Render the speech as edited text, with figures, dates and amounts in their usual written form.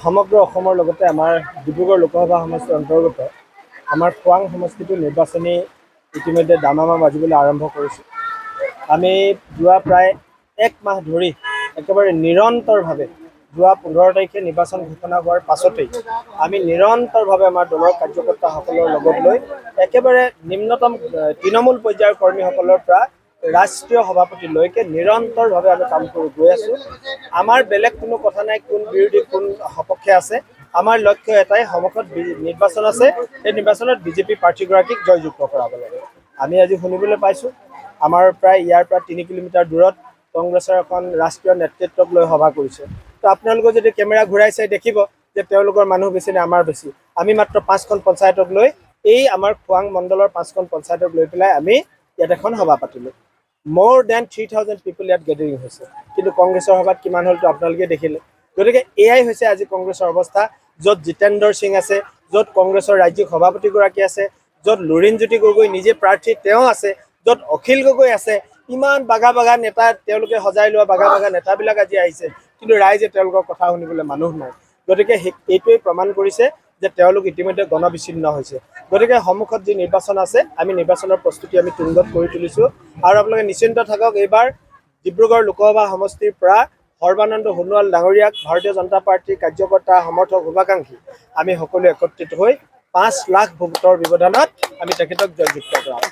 সমগ্ৰ অসমৰ লগতে আমাৰ ডিব্ৰুগড় লোকসভা সমষ্টিৰ অন্তৰ্গত আমাৰ খোৱাং সমষ্টিটো নিৰ্বাচনী ইতিমধ্যে দামামা বাজিবলৈ আৰম্ভ কৰিছে। আমি যোৱা প্ৰায় এক মাহ ধৰি একেবাৰে নিৰন্তৰভাৱে যোৱা 15 তাৰিখে নিৰ্বাচন ঘোষণা হোৱাৰ পাছতেই আমি নিৰন্তৰভাৱে আমাৰ দলৰ কাৰ্যকৰ্তাসকলৰ লগত লৈ একেবাৰে নিম্নতম তৃণমূল পৰ্যায়ৰ কৰ্মীসকলৰ পৰা ৰাষ্ট্ৰীয় সভাপতিলৈকে নিৰন্তৰভাৱে আমি কাম কৰি গৈ আছোঁ। আমাৰ বেলেগ কোনো কথা নাই কোন বিৰোধী কোন সপক্ষে আছে। আমাৰ লক্ষ্য এটাই, সন্মুখত নিৰ্বাচন আছে, এই নিৰ্বাচনত বিজেপি প্ৰাৰ্থীগৰাকীক জয়যুক্ত কৰাব লাগে। আমি আজি শুনিবলৈ পাইছোঁ আমাৰ প্ৰায় ইয়াৰ পৰা 3 কিলোমিটাৰ দূৰত কংগ্ৰেছৰ এখন ৰাষ্ট্ৰীয় নেতৃত্বক লৈ সভা কৰিছে। তো আপোনালোকে যদি কেমেৰা ঘূৰাই চাই দেখিব যে তেওঁলোকৰ মানুহ বেছি নে আমাৰ বেছি। আমি মাত্ৰ 5খন পঞ্চায়তক লৈ, এই আমাৰ খোৱাং মণ্ডলৰ 5খন পঞ্চায়তক লৈ পেলাই আমি ইয়াত এখন সভা পাতিলোঁ। more than 3000 people ইয়াত গেডাৰিং হৈছে, কিন্তু কংগ্ৰেছৰ সভাত কিমান হ'লতো আপোনালোকে দেখিলে। গতিকে এয়াই হৈছে আজি কংগ্ৰেছৰ অৱস্থা, য'ত জিতেন্দ্ৰ সিং আছে, য'ত কংগ্ৰেছৰ ৰাজ্যিক সভাপতিগৰাকী আছে, য'ত লুৰিণজ্যোতি গগৈ নিজে প্ৰাৰ্থী তেওঁ আছে, য'ত অখিল গগৈ আছে। ইমান বাগা বাগা নেতা তেওঁলোকে সজাই লোৱা বাগা বাগা নেতাবিলাক আজি আহিছে, কিন্তু ৰাইজে তেওঁলোকৰ কথা শুনিবলৈ মানুহ নাই। গতিকে এইটোৱে প্ৰমাণ কৰিছে যে তেওঁলোক ইতিমধ্যে গণবিচ্ছিন্ন হৈছে। গতিকে সন্মুখত যি নিৰ্বাচন আছে, আমি নিৰ্বাচনৰ প্ৰস্তুতি আমি তুংগত কৰি তুলিছোঁ। আৰু আপোনালোকে নিশ্চিন্ত থাকক, এইবাৰ ডিব্ৰুগড় লোকসভা সমষ্টিৰ পৰা সৰ্বানন্দ সোণোৱাল ডাঙৰীয়াক ভাৰতীয় জনতা পাৰ্টীৰ কাৰ্যকৰ্তা সমৰ্থক শুভাকাংক্ষী আমি সকলোৱে একত্ৰিত হৈ 5 লাখ ভোটৰ ব্যৱধানত আমি তেখেতক জয়যুক্ত কৰাম।